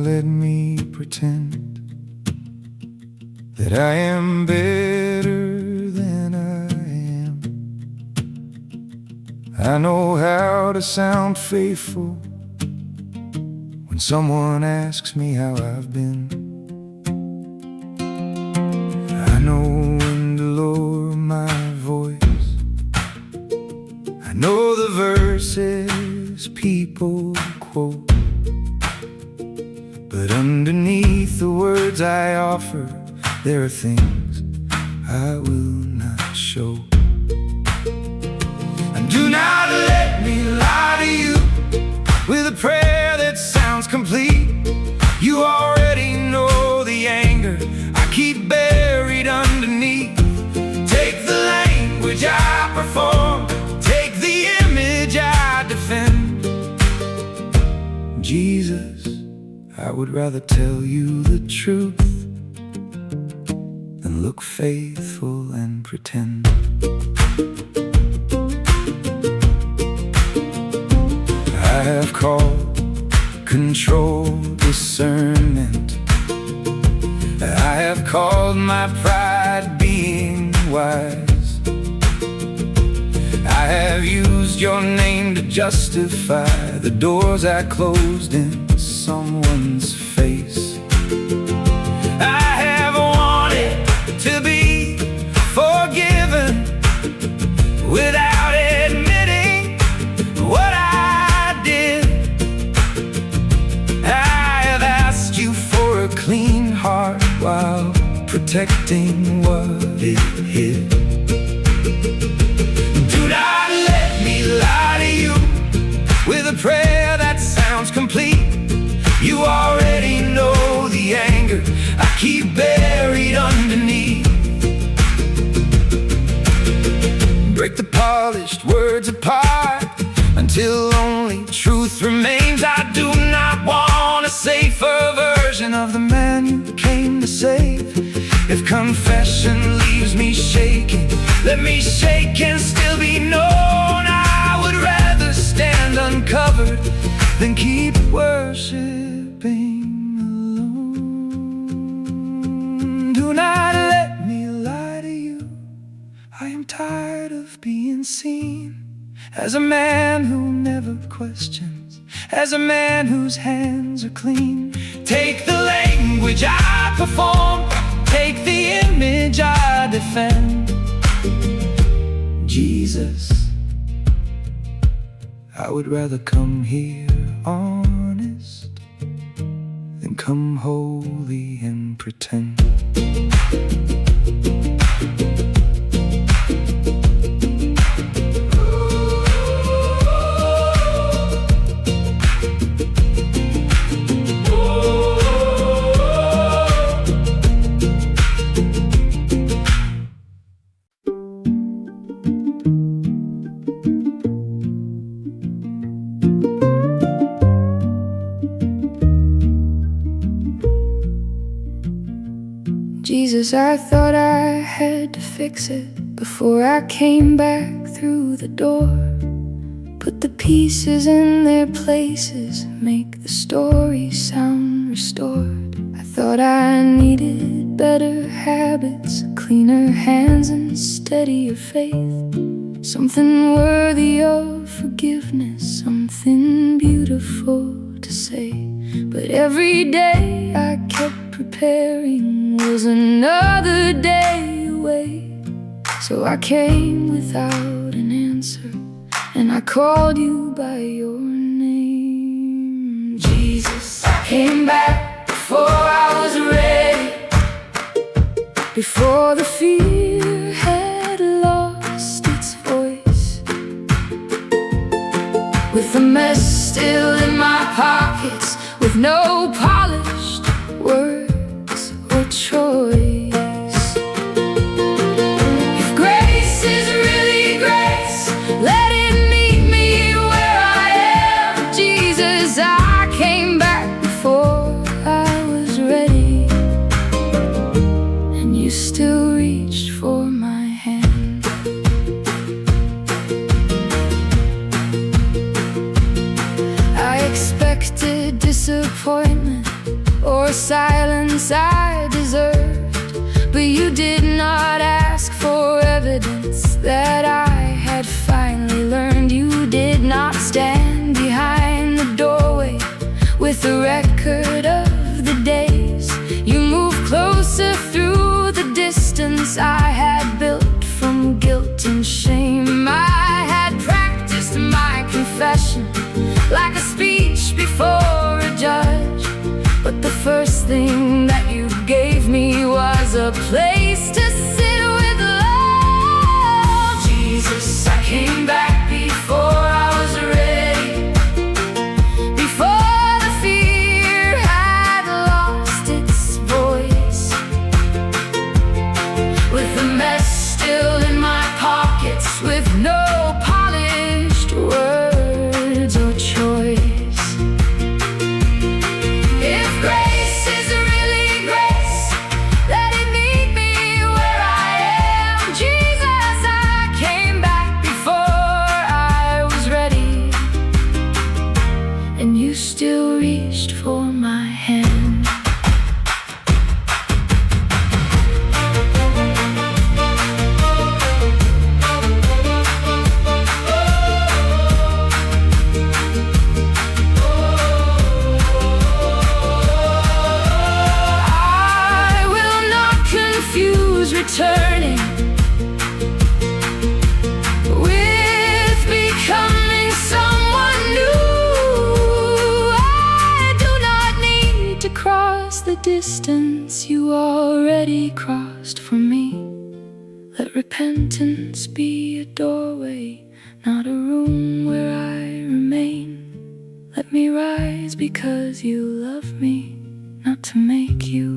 let me pretend that I am better than I am. I know how to sound faithful when someone asks me how I've been. I know when to lower my voice. I know the verses people quote, but underneath the words I offer, there are things I will not show. And do not let me lie to you with a prayer that sounds complete. You already know the anger I keep buried underneath. Take the language I perform, take the image I defend. Jesus, I would rather tell you the truth than look faithful and pretend. I have called control discernment. I have called my pride being wise. I have used your name to justify the doors I closed in someone's face. I have wanted to be forgiven without admitting what I did. I have asked you for a clean heart while protecting what it hid. Do not let me lie to you with a prayer that sounds complete. You already know the anger I keep buried underneath. Break the polished words apart until only truth remains. I do not want a safer version of the man you came to save. If confession leaves me shaking, let me shake and still be known. I would rather stand uncovered than keep worshiping alone. Do not let me lie to you. I am tired of being seen as a man who never questions, as a man whose hands are clean. Take the language I perform, take the image I defend. Jesus, I would rather come here honest than come holy and pretend. Jesus, I thought I had to fix it before I came back through the door. Put the pieces in their places, make the story sound restored. I thought I needed better habits, cleaner hands and steadier faith. Something worthy of forgiveness, something beautiful to say. But every day I kept preparing was another day away. So I came without an answer, and I called you by your name. Jesus, I came back before I was ready, before the fear had lost its voice. With the mess still in my pockets, with no polished words or choice. If grace is really grace, let it meet me where I am. Jesus, I came back before I was ready, and you still reached for my hand. I expected disappointment, silence I deserved, but you did not ask for evidence that I had finally learned. You did not stand behind the doorway with a record of the days. You moved closer through the distance I had built from guilt and shame. I had practiced my confession like a speech before a judge, but the first thing that you gave me was a place to sit with love. Jesus, I came back before I was ready, before the fear had lost its voice, with the mess still in my pockets, with no polished words or choice. If grace is really grace, let it meet me where I am. Jesus, I came back before I was ready, and you still reached for my hand. Returning with becoming someone new. I do not need to cross the distance you already crossed for me. Let repentance be a doorway, not a room where I remain. Let me rise because you love me, not to make you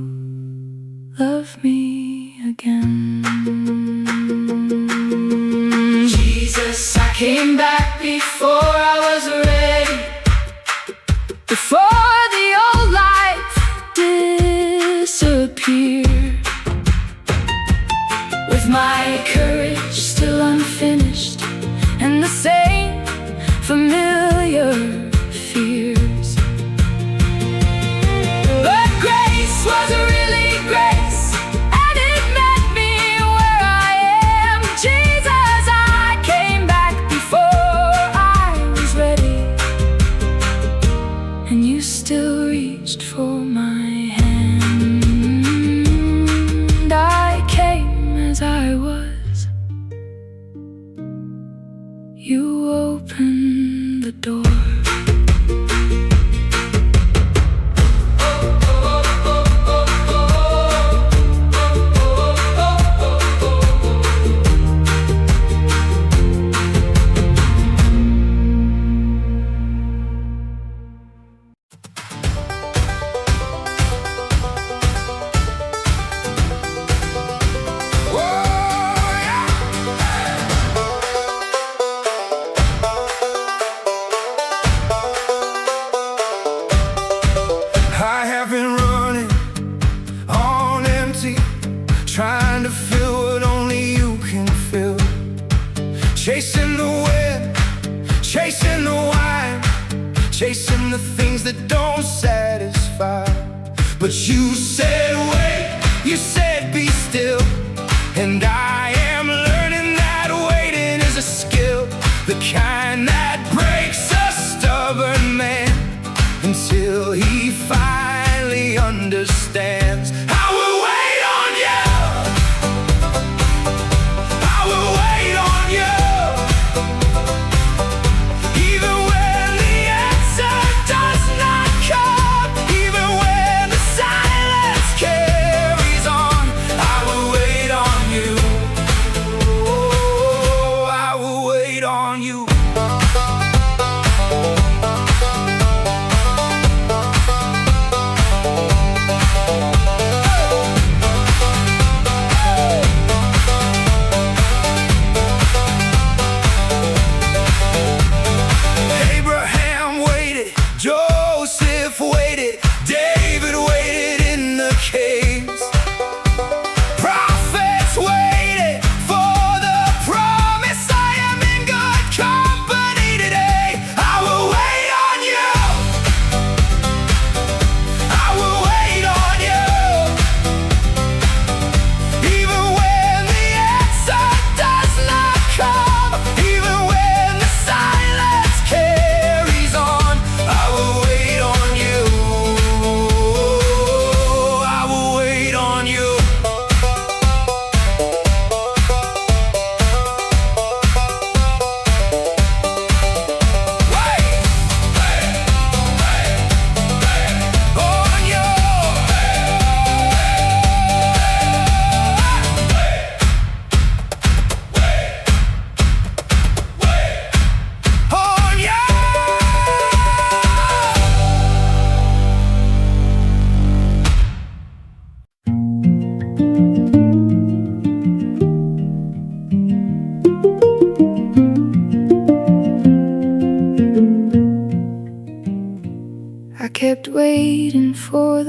love me again. Jesus, I came back before I was ready, before the old life disappeared, with my courage still unfinished and the same familiar fears. But grace was really grace, and it met me where I am. Jesus, I came back before I was ready, and you still reached for my hand. I came as I was, you opened the door. Trying to fill what only you can fill, chasing the wind, chasing the wine, chasing the things that don't satisfy. But you said wait, you said be still, and I am learning that waiting is a skill, the kind that breaks a stubborn man until he finally understands. I will wait on you, I will wait on you, even when the answer does not come, even when the silence can't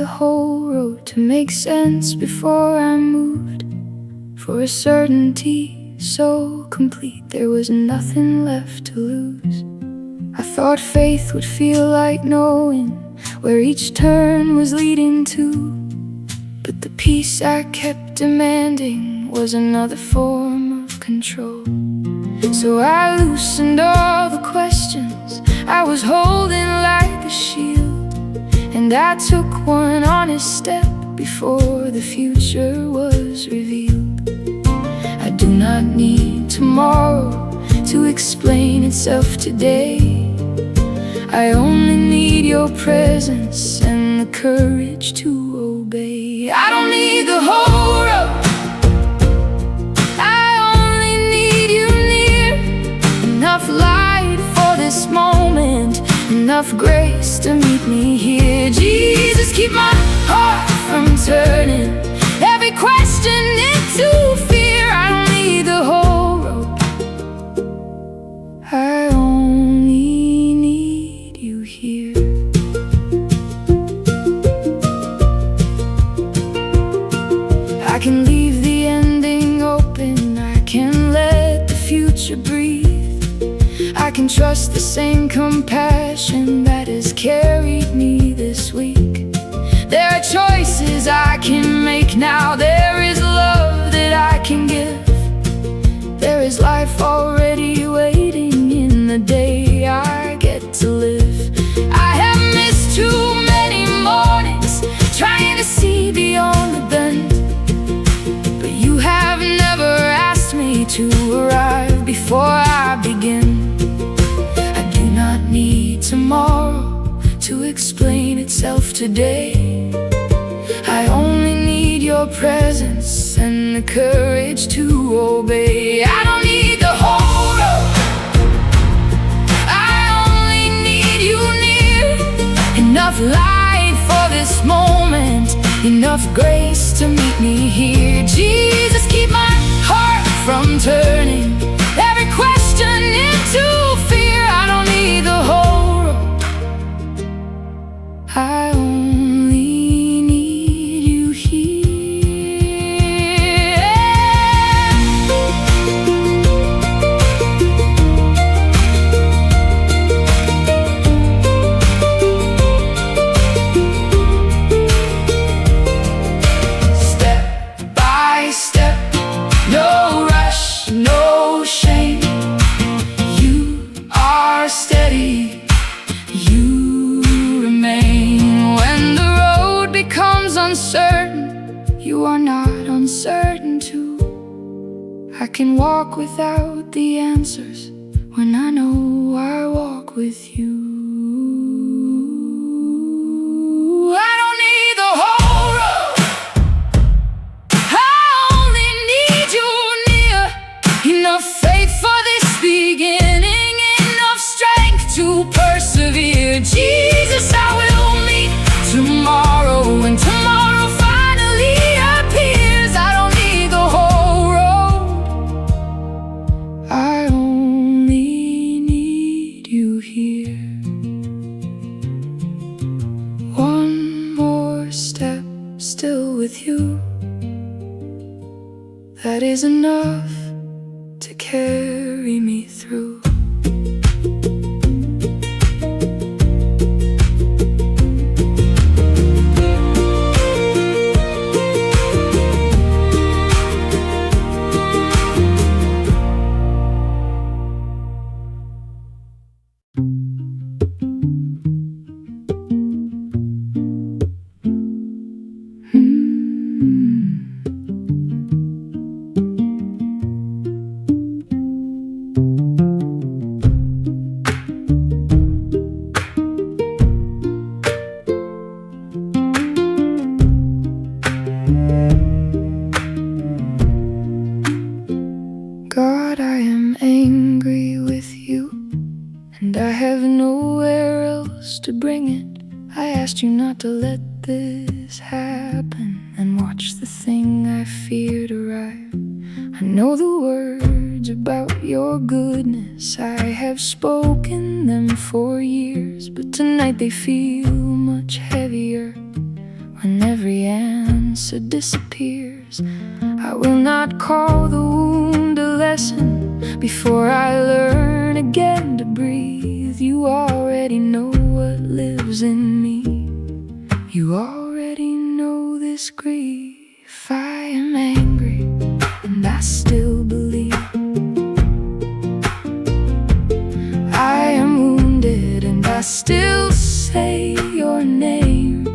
the whole road to make sense before I moved. For a certainty so complete, there was nothing left to lose. I thought faith would feel like knowing where each turn was leading to, but the peace I kept demanding was another form of control. So I loosened all the questions I was holding like a shield, and I took one honest step before the future was revealed. I do not need tomorrow to explain itself today. I only need your presence and the courage to obey. I don't need the whole road, I only need you near. Enough light for this moment, enough grace to meet me here. Jesus, keep my heart from turning every question into fear. I don't need the whole road, I only need you here. I can leave the ending open, I can let the future breathe. I can trust the same compassion that has carried me this week. There are choices I can make now, there is love that I can give. There is life already waiting in the day I get to live. I have missed too many mornings trying to see beyond the bend, but you have never asked me to arrive before I begin. I do not need tomorrow to explain itself today. I only need your presence and the courage to obey. I don't need the whole road, I only need you near. Enough light for this moment, enough grace to meet me here. Jesus, keep my heart from turning every question into fear. I don't need the whole road, I only need you here. Step by step, no rush, no shame. You are steady, you remain. When the road becomes uncertain, you are not uncertain too. I can walk without the answers when I know I walk with you. I don't need the whole road, I only need you near. Enough faith for this beginning, enough strength to persevere. Jesus, I will meet tomorrow when tomorrow finally appears. I don't need the whole road, I only need you here. One more step still with you, that is enough to carry me through. God, I am angry with you, and I have nowhere else to bring it. I asked you not to let this happen, and watch the thing I feared arrive. I know the words about your goodness, I have spoken them for years, but tonight they feel much heavier answer disappears. I will not call the wound a lesson before I learn again to breathe. You already know what lives in me. You already know this grief. I am angry and I still believe. I am wounded and I still say your name.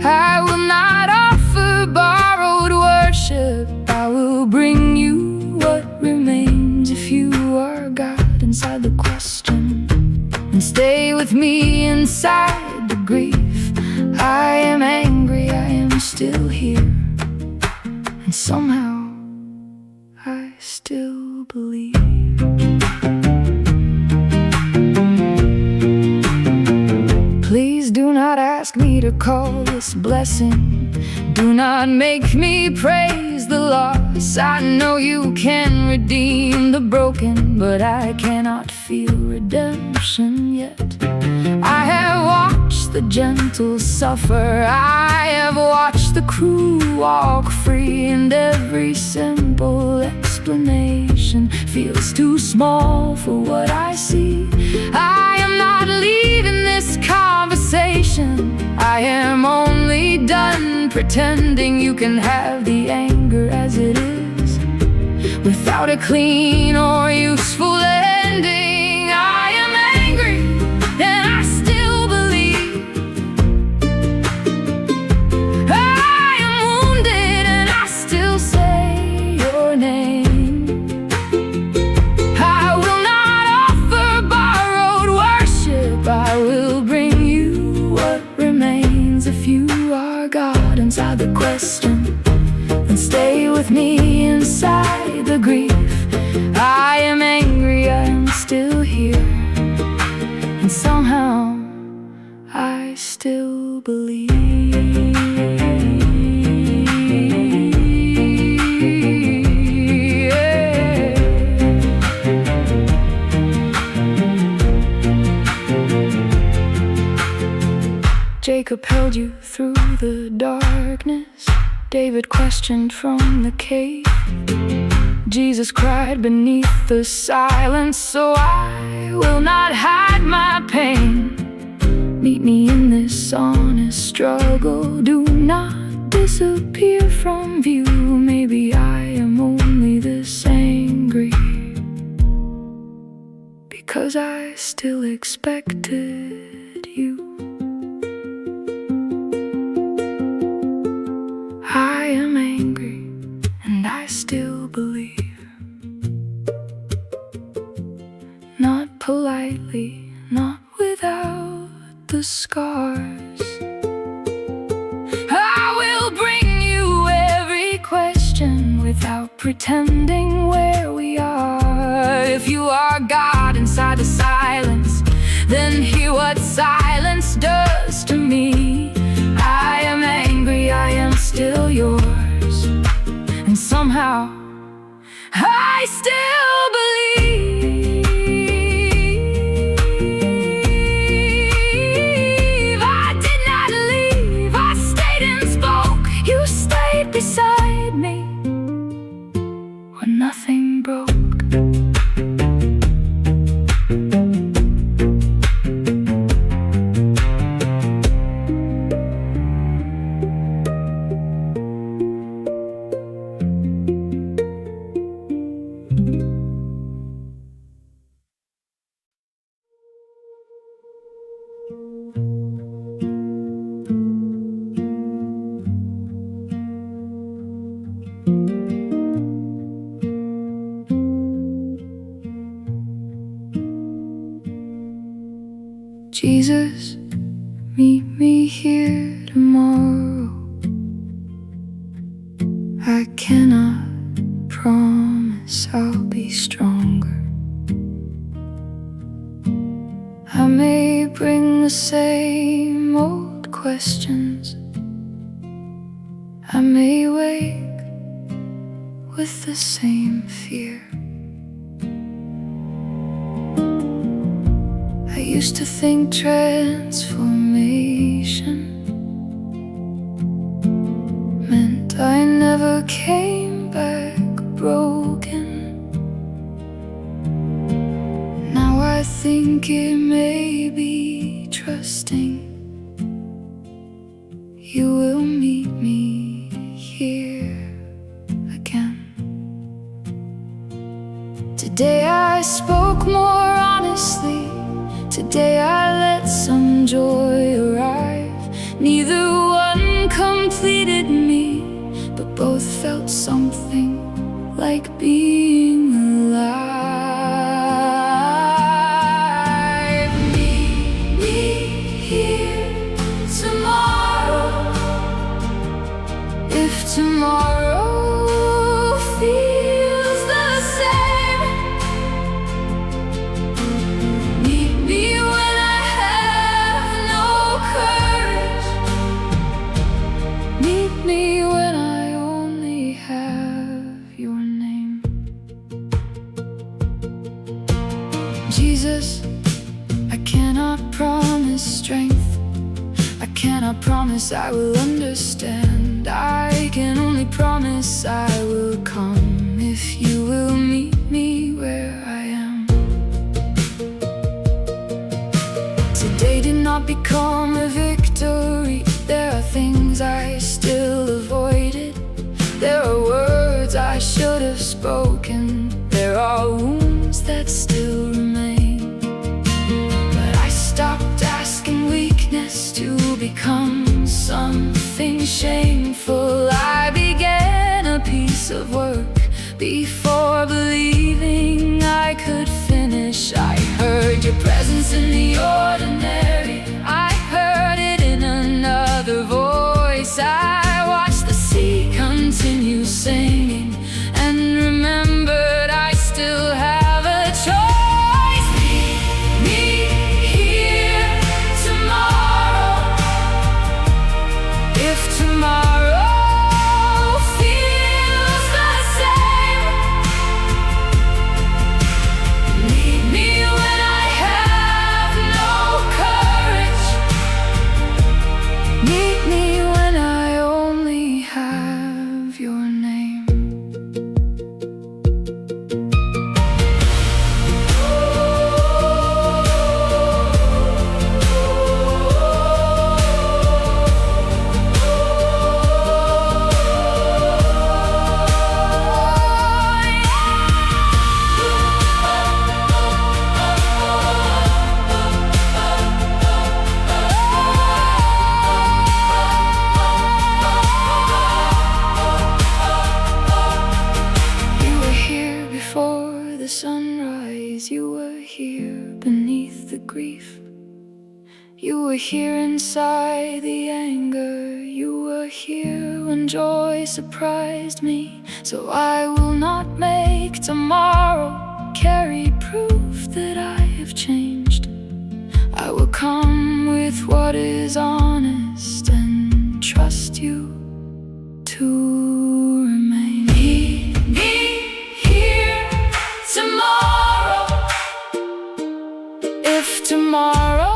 I will not offer borrowed worship. I will bring you what remains. If you are God inside the question, and stay with me inside the grief. I am angry, I am still here, and somehow I still believe. Please do not ask me to call this blessing. Do not make me praise the loss. I know you can redeem the broken, but I cannot feel redemption yet. I have watched the gentle suffer. I have watched the cruel walk free, and every simple explanation feels too small for what I see. I am not leaving this conversation. I am only done pretending. You can have the anger as it is, without a clean or useful ending. I am angry and I still believe. I am wounded and I still say your name. I will not offer borrowed worship. I will bring you what remains. If you are God inside the question, then stay with me inside the grief. I am angry, I am still here, and somehow I still believe. Jacob held you through the darkness. David questioned from the cave. Jesus cried beneath the silence. So I will not hide my pain. Meet me in this honest struggle. Do not disappear from view. Maybe I am only this angry because I still expected you. I am angry and I still believe. Not politely, not without the scars. I will bring you every question without pretending where we are. If you are God inside the silence, then hear what silence does to me. I am angry, I am still yours, and somehow I still believe. I did not leave, I stayed and spoke. You stayed beside me when nothing broke. Jesus, meet me here tomorrow. I cannot promise I'll be stronger. I may bring the same old questions. I may wake with the same fear. I used to think transformation I never came back broken. Now I think it may be trusting you will meet me here again. Today I spoke more honestly. Today I let some joy arrive. Neither one completed me, but both felt something like being alive. Meet me here tomorrow, if tomorrow feels the same. Meet me when I have no courage. Meet me when I only have your name. Jesus, I cannot promise strength. I cannot promise I will understand. I can only promise I will come if you will meet me where I am. Today did not become a victory. There are things I still avoided. There are words I should have spoken. There are wounds that still remain. But I stopped asking weakness to become something shameful. I began a piece of work before believing I could finish. I heard your presence in the ordinary. I heard it in another voice. I watched the sea continue singing and remembered I still have a choice. Meet me here tomorrow, if tomorrow feels the same. Meet me when I have no courage. Meet me when I only have your name. You were here before the sunrise. You were here beneath the grief. You were here inside the anger. You were here when joy surprised me. So I will not make tomorrow carry proof that I have changed. I will come with what is honest and trust you to remain. Meet me here tomorrow, if tomorrow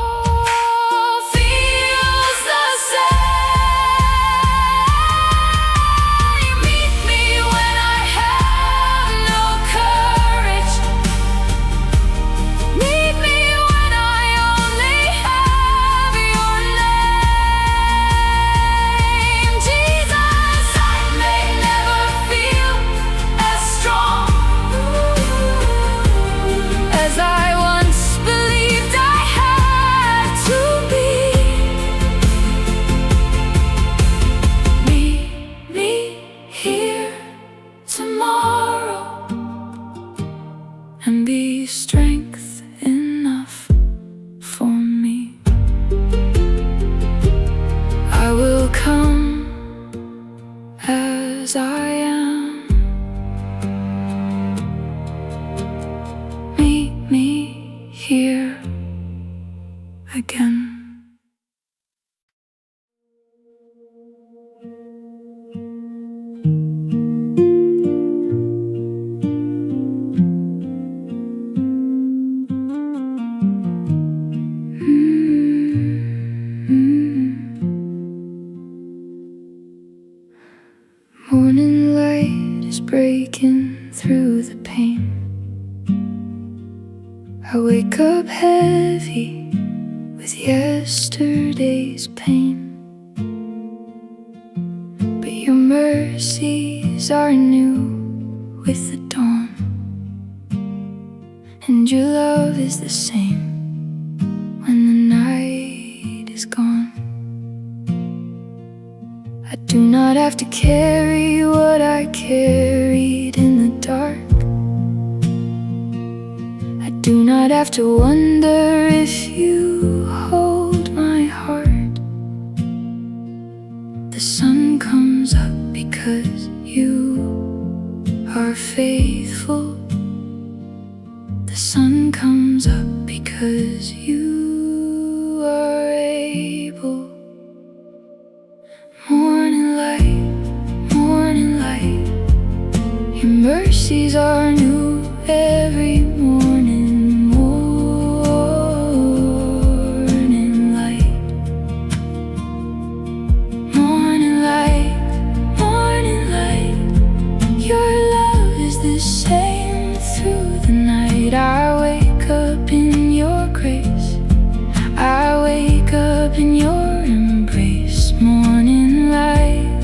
feels the same. Meet me when I have no courage. Meet me when I only have your name. Jesus, I may never feel as strong as I once believed I had to be. Meet me here tomorrow and be strength enough for me. I will come as I am. Meet me here again. Morning light is breaking through the pain. I wake up heavy with yesterday's pain, but your mercies are new with the dawn, and your love is the same when the night is gone. I do not have to carry what I carried in the dark. I do not have to wonder if you hold my heart. The sun comes up because you are faithful. The sun comes up because you are able. Morning light, your mercies are new every morning. Morning light, your love is the same through the night. I wake up in your grace, I wake up in your embrace. Morning light,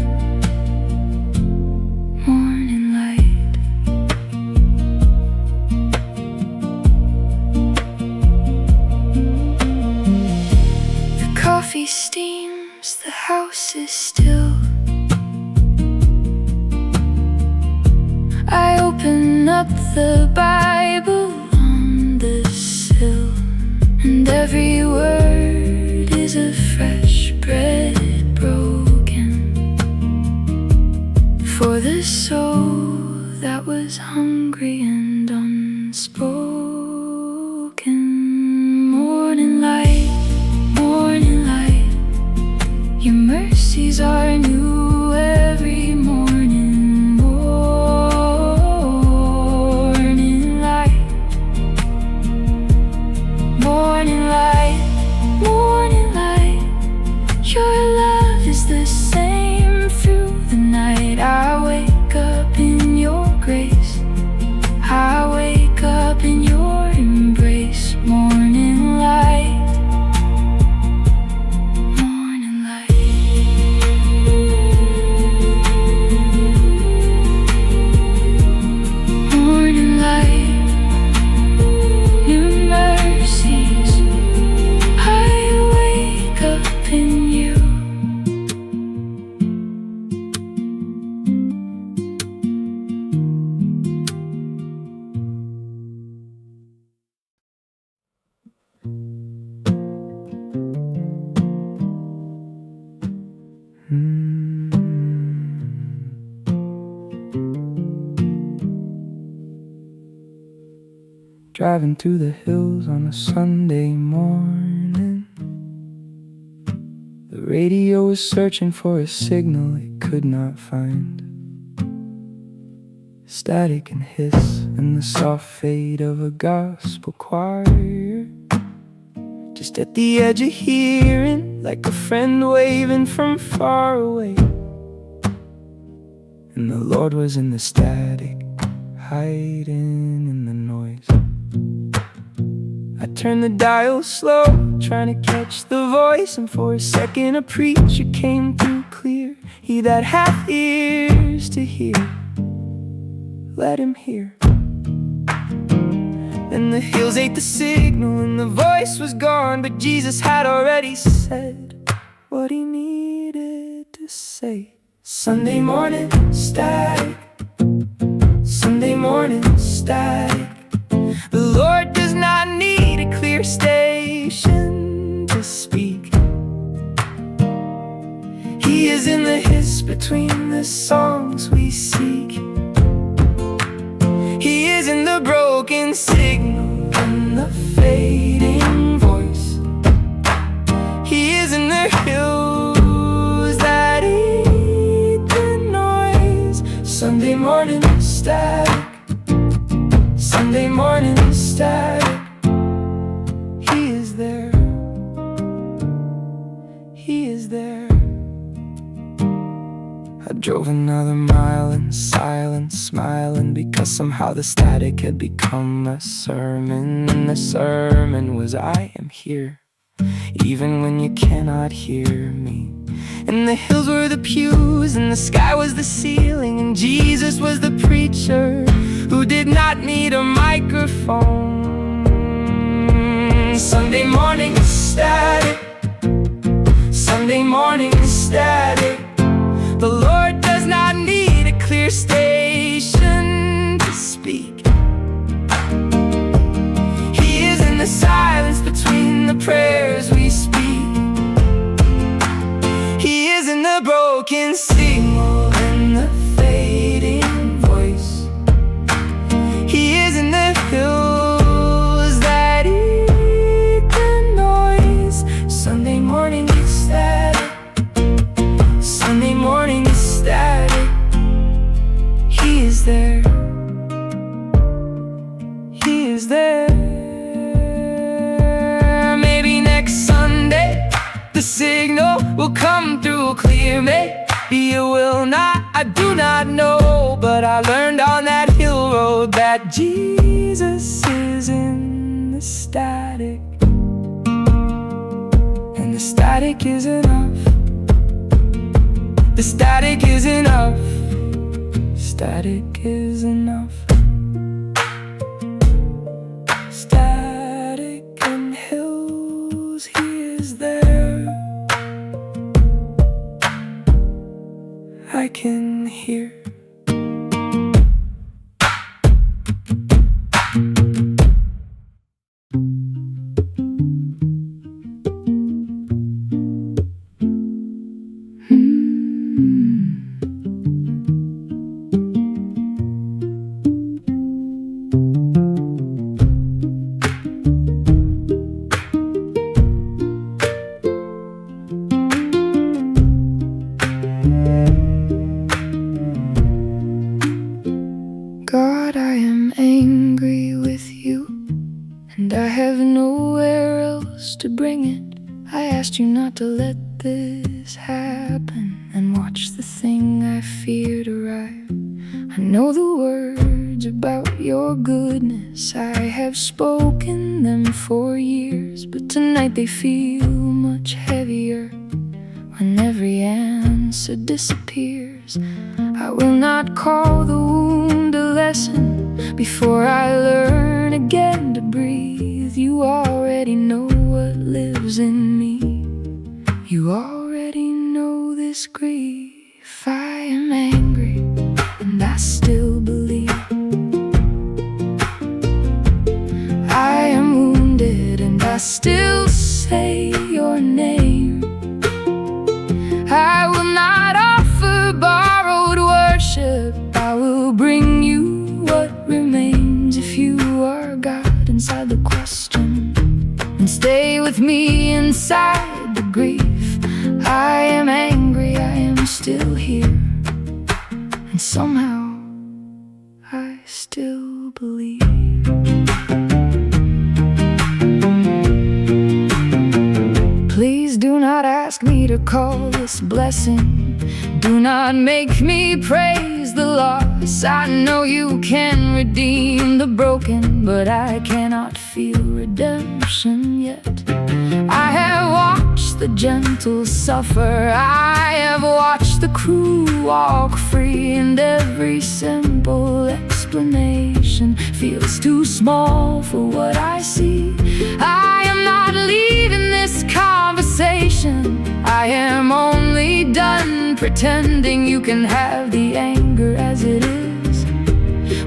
morning light. The coffee steams, the house is still. I open up the Bible on the sill, and every word is a fresh bread broken for the soul that was hungry and unspoken. Morning light, your mercies are new every morning. Morning light, your love is the same through the night. I wake up in your grace, I wake up in your embrace. Morning light, morning light. Morning light, new mercies, I wake up in you. Driving through the hills on a Sunday morning. The radio was searching for a signal it could not find. Static and hiss and the soft fade of a gospel choir, just at the edge of hearing, like a friend waving from far away. And the Lord was in the static, hiding in the noise. I turned the dial slow, trying to catch the voice, and for a second a preacher came through clear. He that hath ears to hear, let him hear. Then the hills ate the signal and the voice was gone, but Jesus had already said what he needed to say. Sunday morning static, Sunday morning static. The Lord does not need a clear station to speak. He is in the hiss between the songs we seek. He is in the broken signal and the fading voice. He is in the hills that eat the noise. Sunday morning static, Sunday morning static. He is there, He is there. I drove another mile in silence, smiling, because somehow the static had become a sermon. And the sermon was, I am here, even when you cannot hear me. And the hills were the pews, and the sky was the ceiling, and Jesus was the preacher who did not need a microphone. Sunday morning is static, Sunday morning is static. The Lord does not need a clear station to speak. He is in the silence between the prayers we speak. He is in the broken signal and the fading voice. He is in the hills that eat the noise. Sunday morning is static, Sunday morning is static. He is there, He is there. Maybe next Sunday the signal will come through clear. Maybe it will not, I do not know. But I learned on that hill road that Jesus is in the static, and the static is enough. The static is enough. Static is enough. Static and hills, He is there. I can hear. God, I am angry with you, and I have nowhere else to bring it. I asked you not to let this happen, and watch the thing I feared arrive. I know the words about your goodness, I have spoken them for years, but tonight they feel much heavier when every answer disappears. I will not call the wound a lesson before I learn again to breathe. You already know what lives in me. You already know this grief. I am angry, and I still believe. I am wounded, and I still say your name. I will not offer borrowed worship. I will bring you what remains. If you are God inside the question, and stay with me inside the grief. I am angry, I am still here, and somehow I still believe. Please do not ask me to call this blessing. Do not make me praise the loss. I know you can redeem the broken, but I cannot feel redemption yet. I have watched the gentle suffer, I have watched the cruel walk free, and every simple explanation feels too small for what I see. I am not leaving this conversation. I am only done pretending. You can have the anger as it is,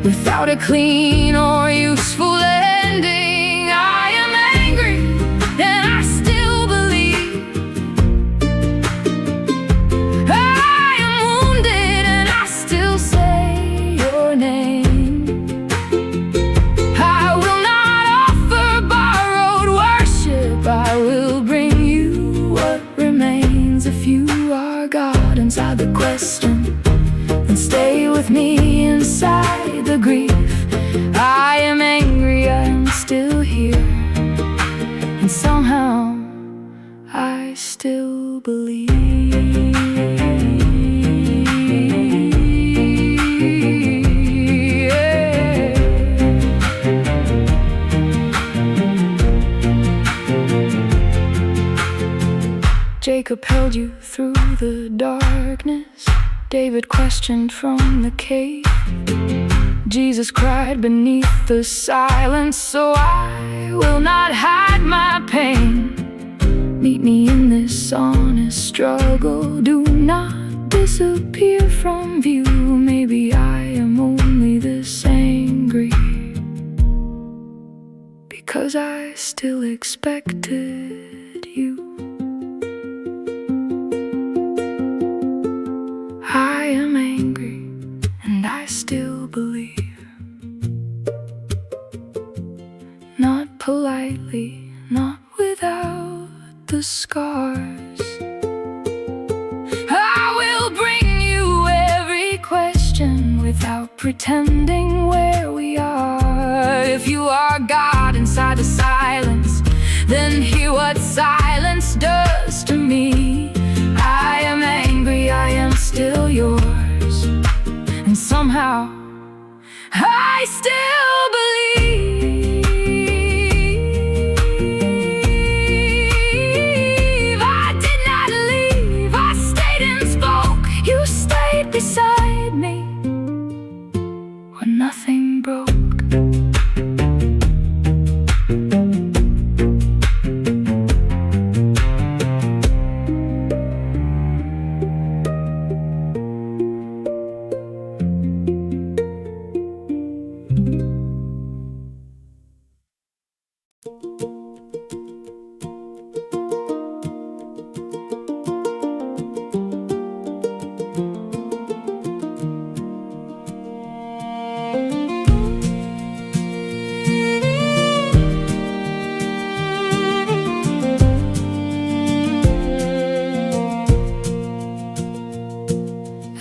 without a clean or useful ending. I am angry, and I still believe. I am wounded, and I still say your name. I will not offer borrowed worship. I will bring you what remains. If you are God inside the question, then stay with me inside the grief. I am angry, I am still here, and somehow I still believe. Jacob held you through the darkness. David questioned from the cave. Jesus cried beneath the silence. So I will not hide my pain. Meet me in this honest struggle. Do not disappear from view. Maybe I am only this angry because I still expected you. I am angry and I still believe. Not politely, not without the scars. I will bring you every question without pretending where we are. If you are God inside the silence, then hear what silence does to me. I am angry, I am still yours, and somehow I still believe. I did not leave, I stayed and spoke. You stayed beside me when nothing broke.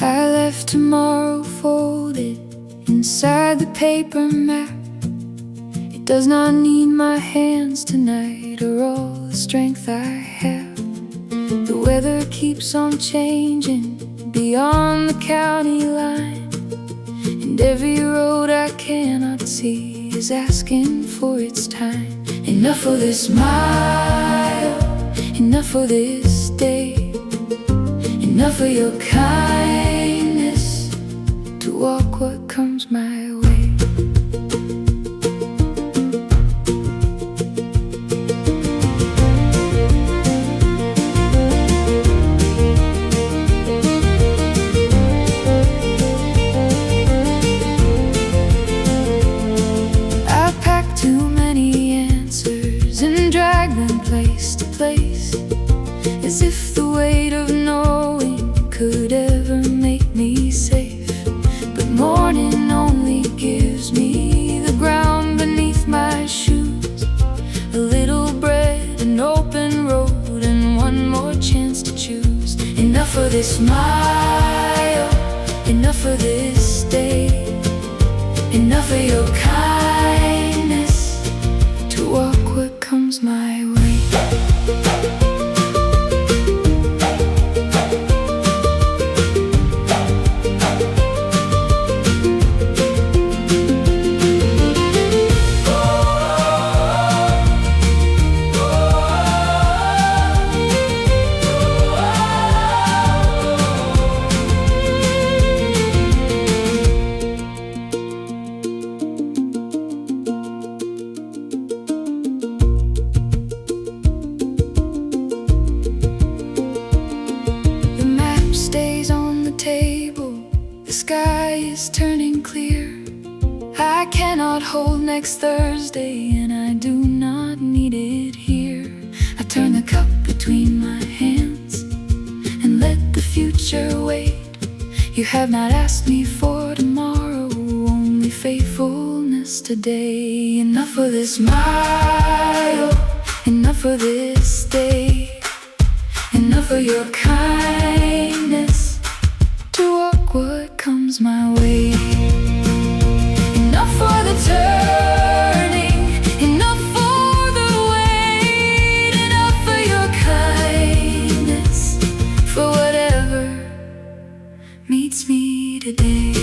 I left tomorrow folded inside the paper map. It does not need my hands tonight or all the strength I have. The weather keeps on changing beyond the county line, and every road I cannot see is asking for its time. Enough of this mile, enough of this day, enough of your kindness to walk what comes my way. I packed too many answers and dragged them place to place, as if the weight of knowing could ever make me safe. But morning only gives me the ground beneath my shoes, a little bread, an open road, and one more chance to choose. Enough of this mile, enough of this day, enough of your kindness to walk what comes my way. The sky is turning clear. I cannot hold next Thursday, and I do not need it here. I turn the cup between my hands and let the future wait. You have not asked me for tomorrow, only faithfulness today. Enough of this mile, enough of this day, enough of your kindness to walk what comes my way. Enough for the turning, enough for the wait, enough for your kindness, for whatever meets me today.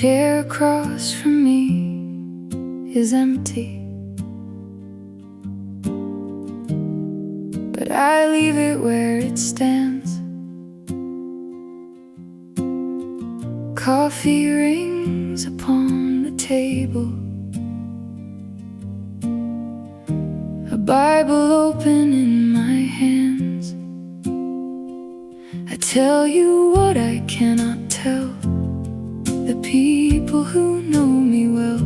chair across from me is empty, but I leave it where it stands. Coffee rings upon the table, a Bible open in my hands. I tell you what I cannot tell the people who know me well,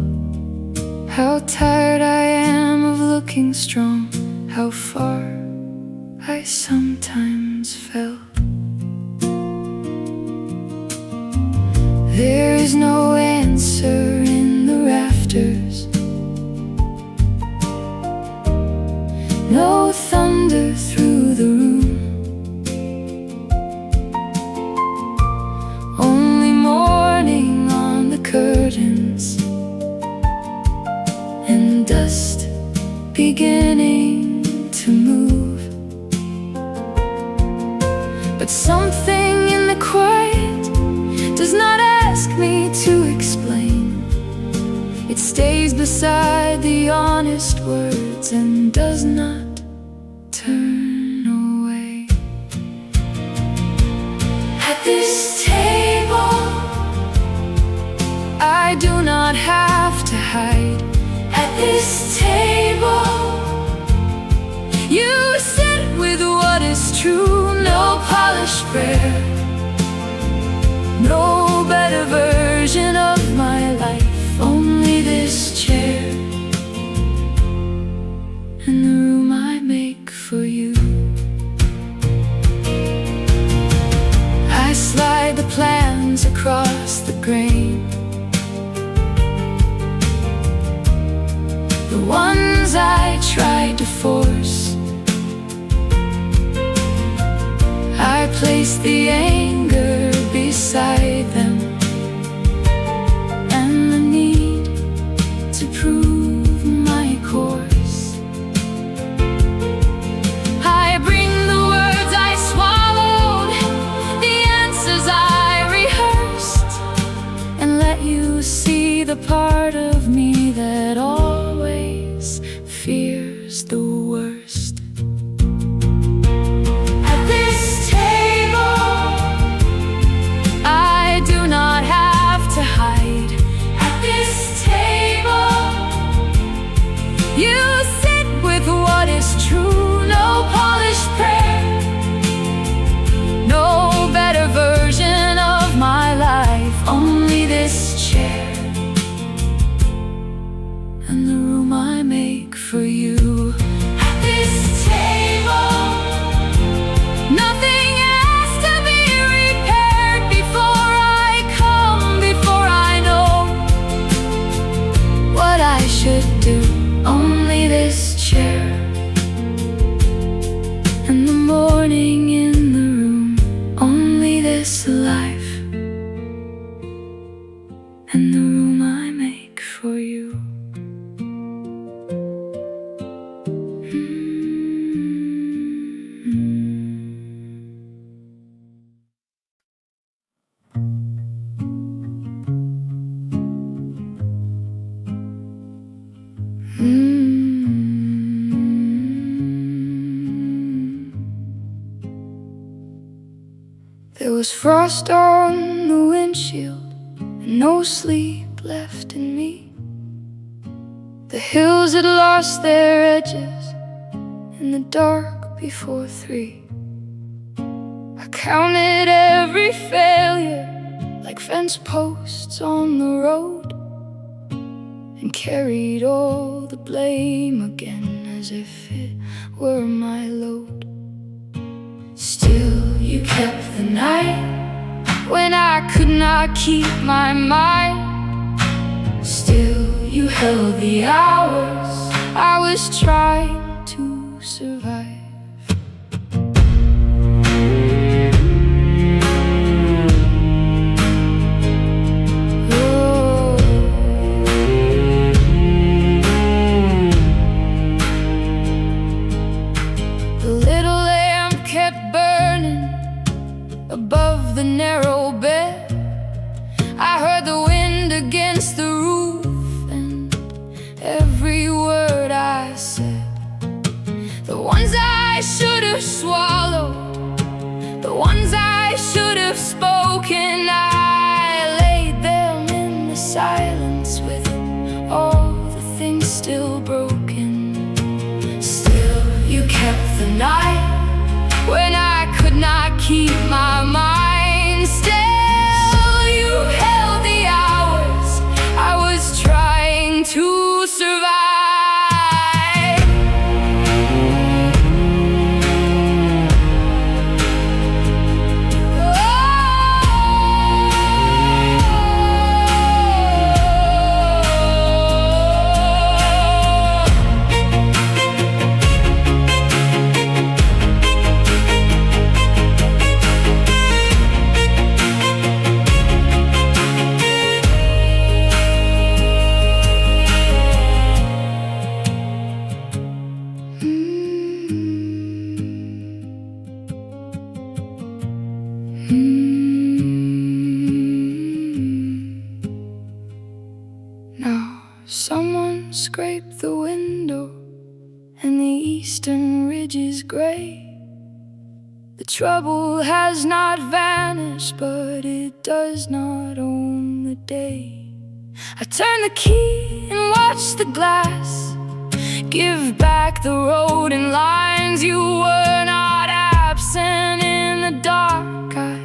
how tired I am of looking strong, how far I sometimes fell. There is no answer in the rafters, no thunder through the room, only morning on the curtains and dust beginning to move. But something in the quiet does not ask me to explain. It stays beside the honest words and does not turn away. At this table, I do not have to hide. At this table, you sit with what is true. No polished prayer, no better version of my life, only this chair and the room I make for you. I slide the plans across the grain, the ones I tried to force. I place the anger beside them and the need to prove my course. I bring the words I swallowed, the answers I rehearsed, and let you see the part of me that always fears the worst. At this table, I do not have to hide. At this table, you sit with what is true. No polished prayer, no better version of my life, only this chair and the room I make for you. At this table, nothing has to be repaired before I come, before I know what I should do, only this chair and the morning in the room, only this life and the room I make for you. There was frost on the windshield and no sleep left in me. The hills had lost their edges in the dark before 3. I counted every failure like fence posts on the road and carried all the blame again as if it were my load. Still you kept the night when I could not keep my mind. Still you held the hours I was trying to survive. Above the narrow bed, I heard the wind swallowed, the ones I should have spoken. I laid them in the silence with all the things still broken. Still, you kept the night when I could not keep my mind. Still, you held the hours I was trying to survive. Now someone scraped the window and the eastern ridge is gray. The trouble has not vanished, but it does not own the day. I turn the key and watch the glass give back the road and lines. You were not absent in the dark, I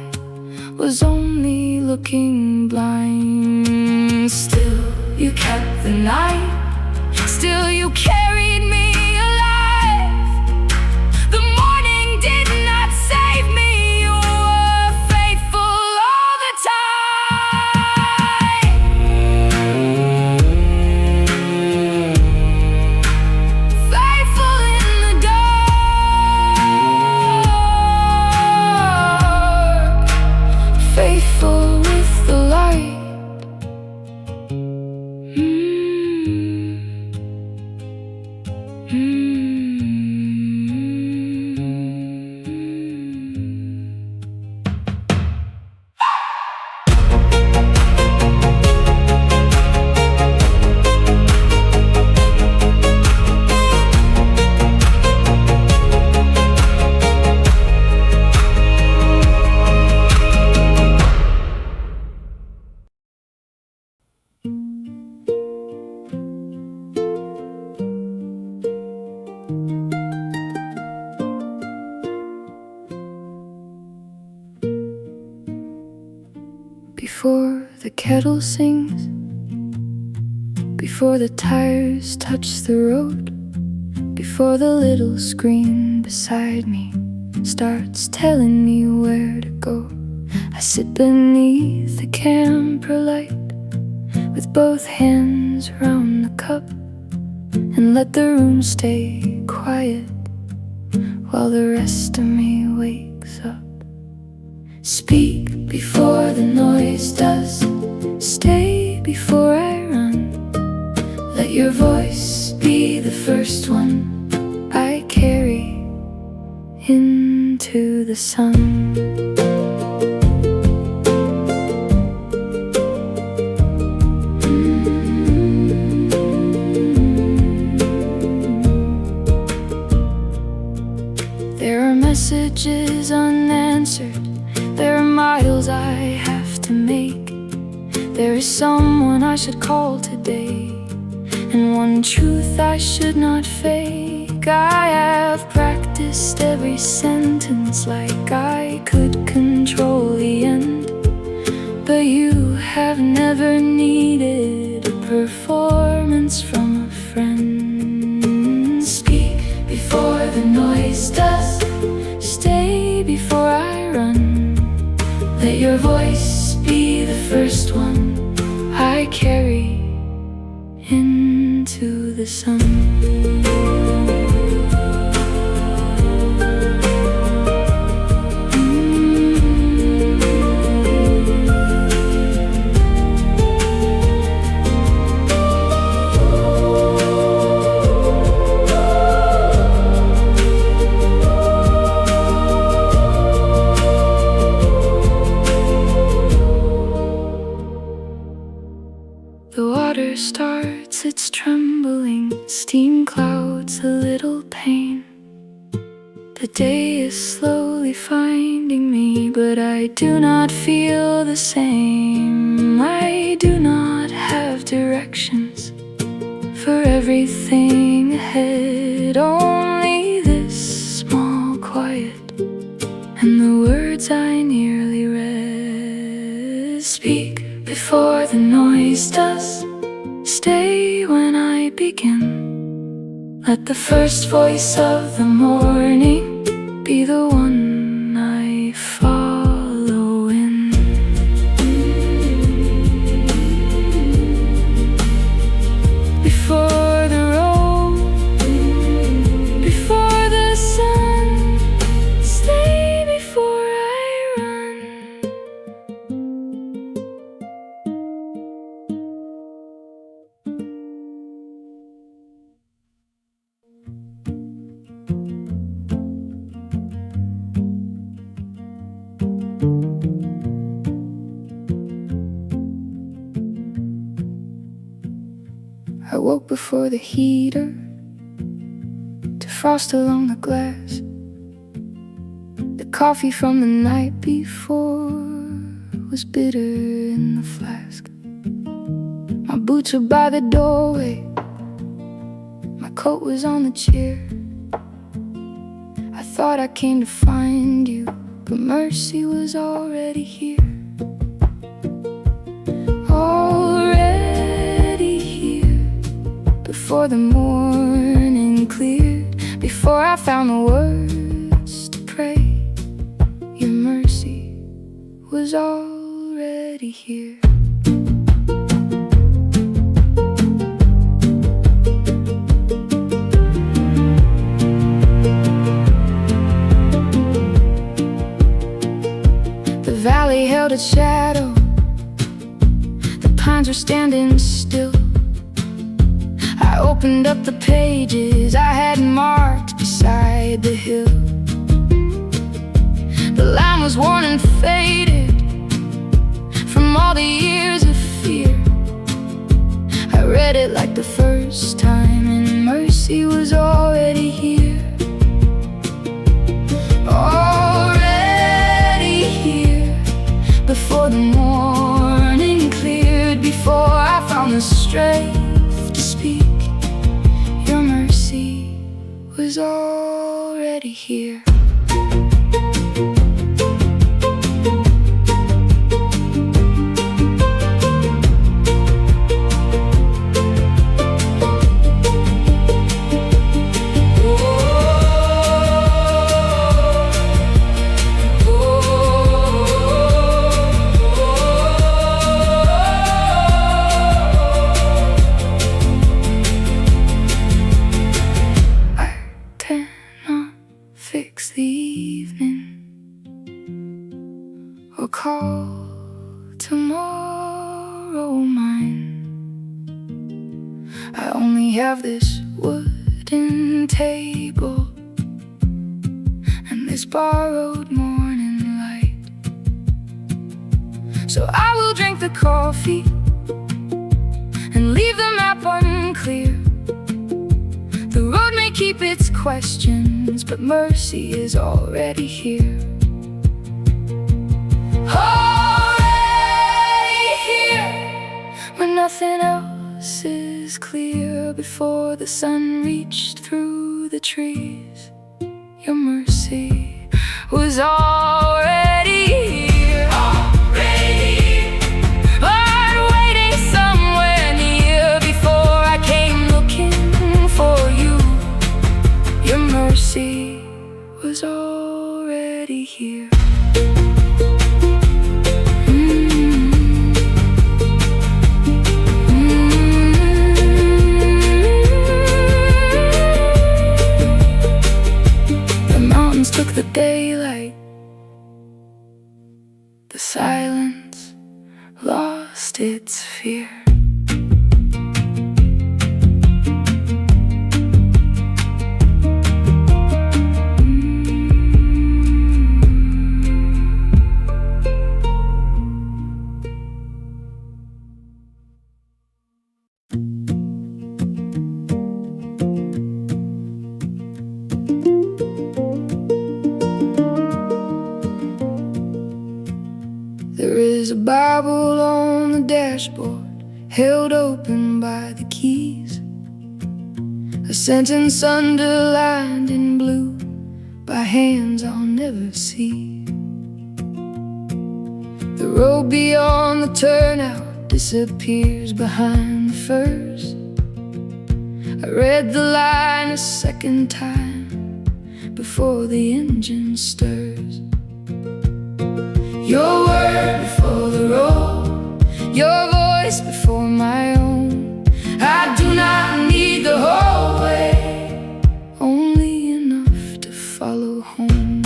was only looking blind. Still, you kept the night, still you carried me alive. The morning did not save me, you were faithful all the time. Faithful in the dark, faithful with the light. Before the kettle sings, before the tires touch the road, before the little screen beside me starts telling me where to go, I sit beneath the camper light with both hands round the cup and let the room stay quiet while the rest of me wakes up. Speak before the noise does, stay before I run. Let your voice be the first one I carry into the sun. There are messages unanswered, there are miles I have to make. There is someone I should call today, and one truth I should not fake. I have practiced every sentence like I could control the end, but you have never needed a performance from a friend. Speak before the noise does, stay before I run. Let your voice be the first one I carry into the sun. The water starts its trembling, steam clouds a little pain. The day is slowly finding me, but I do not feel the same. I do not have directions for everything ahead, only this small quiet and the words I nearly read. Speak before the noise does, stay when I begin. Let the first voice of the morning be the one I follow in. Before the road, before the sun, stay before I run. I woke before the heater to frost along the glass. The coffee from the night before was bitter in the flask. My boots were by the doorway, my coat was on the chair. I thought I came to find you, but mercy was already here. Before the morning cleared, before I found the words to pray, your mercy was already here. The valley held its shadow, the pines were standing still. I opened up the pages I had marked beside the hill. The line was worn and faded from all the years of fear. I read it like the first time, and mercy was already here. Already here, before the morning cleared, before I found the strength to speak. Your mercy was already here. Fix the evening or call tomorrow mine. I only have this wooden table and this borrowed morning light. So I will drink the coffee and leave the map unclear. The road may keep its questions, but mercy is already here. Already here, when nothing else is clear. Before the sun reached through the trees, your mercy was already here. Already here, but waiting somewhere near. Before I came looking for you, your mercy was already here. The mountains took the daylight, There's a Bible on the dashboard, held open by the keys. A sentence underlined in blue by hands I'll never see. The road beyond the turnout disappears behind the firs. I read the line a second time before the engine stirs. Your word before the road, your voice before my own. I do not need the whole way, only enough to follow home.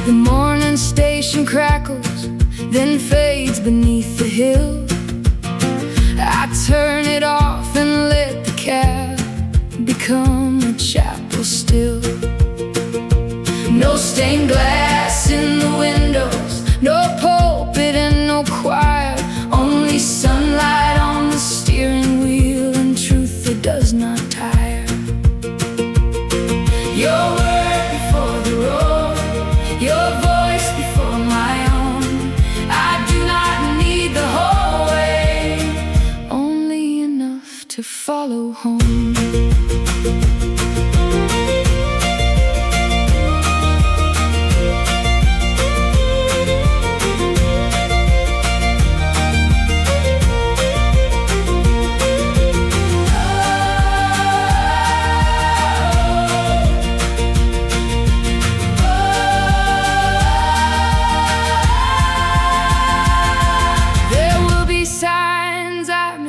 The morning station crackles, then fades beneath the hill. I turn it off and let the cab become a chapel still. No stained glass in the windows, no pulpit and no choir, only sunlight on the steering wheel and truth that does not tire. Your word before the road, your voice before my own. I do not need the whole way, only enough to follow home.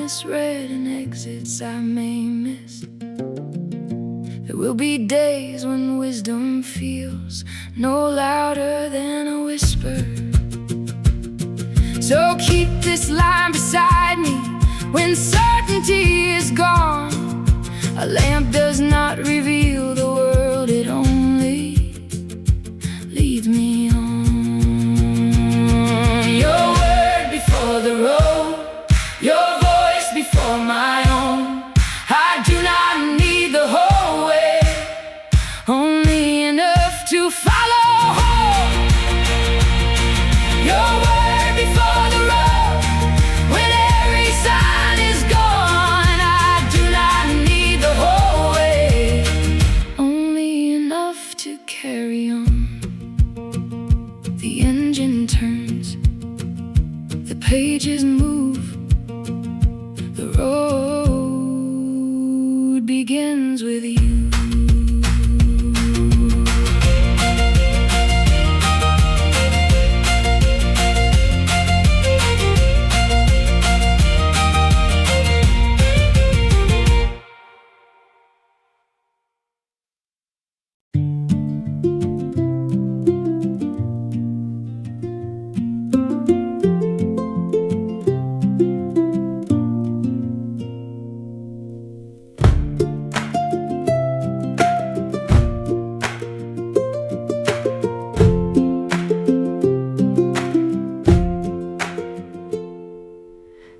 Misread and exits I may miss. There will be days when wisdom feels no louder than a whisper. So keep this line beside me when certainty is gone. A lamp does not reveal the world, it only leads me on. Your word before the road, your before my own. I do not need the whole way, only enough to follow home. Your word before the road, when every sign is gone. I do not need the whole way, only enough to carry on. The engine turns, the pages move. The road begins with you.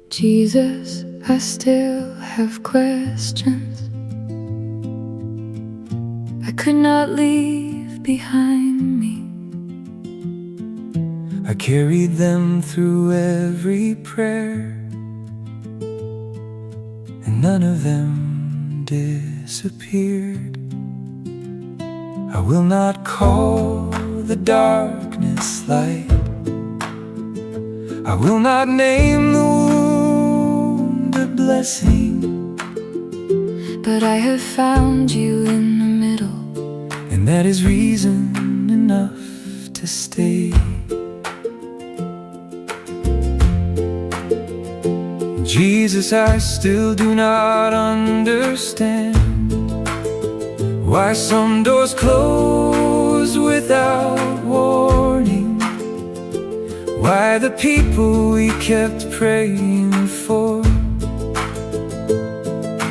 Jesus, I still have questions I could not leave behind me. I carried them through every prayer, and none of them disappeared. I will not call the darkness light, I will not name the wound a blessing, but I have found you in the middle, and that is reason enough to stay. Jesus, I still do not understand why some doors close without warning, why the people we kept praying for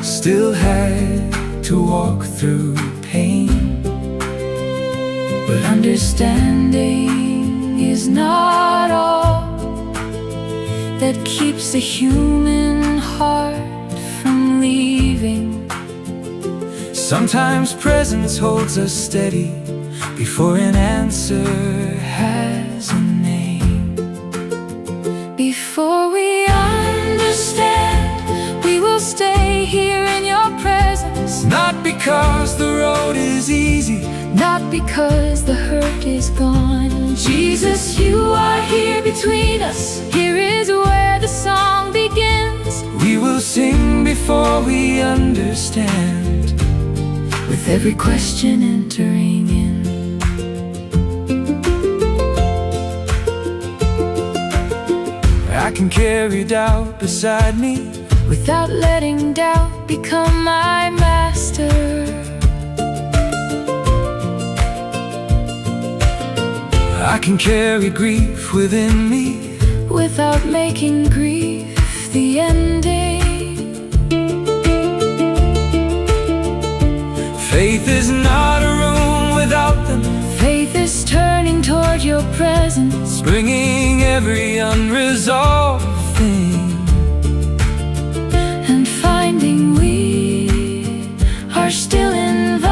still had to walk through pain. But understanding is not all that keeps the human heart from leaving Sometimes presence holds us steady before an answer has a name. Before we understand, we will stay here in your presence. Not because the road is easy, Not because the hurt is gone. Jesus, you are here between us. Here is where the song begins. we will sing before we understand, With every question entering in. I can carry doubt beside me Without letting doubt become my master. I can carry grief within me Without making grief the ending. Faith is not a room without them, Faith is turning toward your presence. bringing every unresolved thing, And finding we are still invited.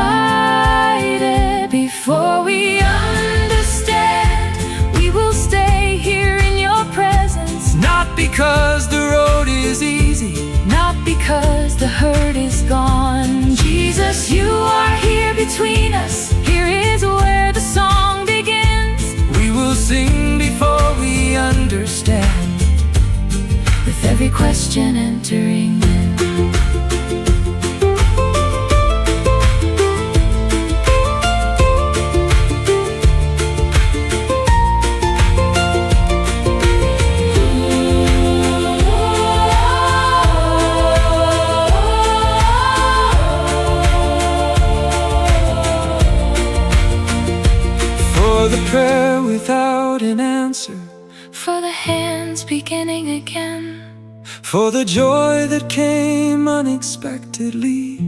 Before we understand, we will stay here in your presence. not because the road is easy, Not because the hurt is gone. Jesus, you are here between us. Here is where the song begins. we will sing before we understand, With every question entering in. for the prayer without an answer, For the hands beginning again. for the joy that came unexpectedly,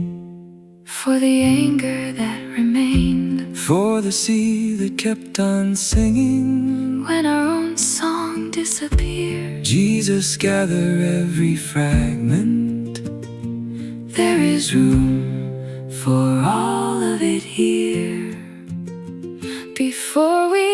For the anger that remained for the sea that kept on singing. when our own song disappeared. Jesus, gather every fragment, There is room for all of it here. Before we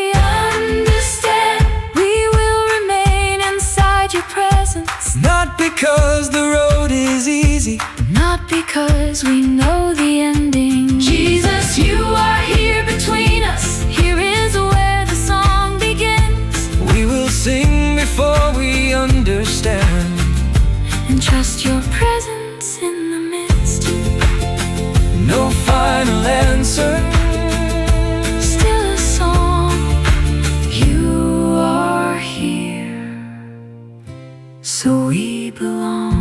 understand, we will remain inside your presence. not because the road is easy, Not because we know the ending. Jesus, you are here between us. Here is where the song begins. we will sing before we understand, And trust your presence in the midst. no final answer, Still a song. You are here, so we belong.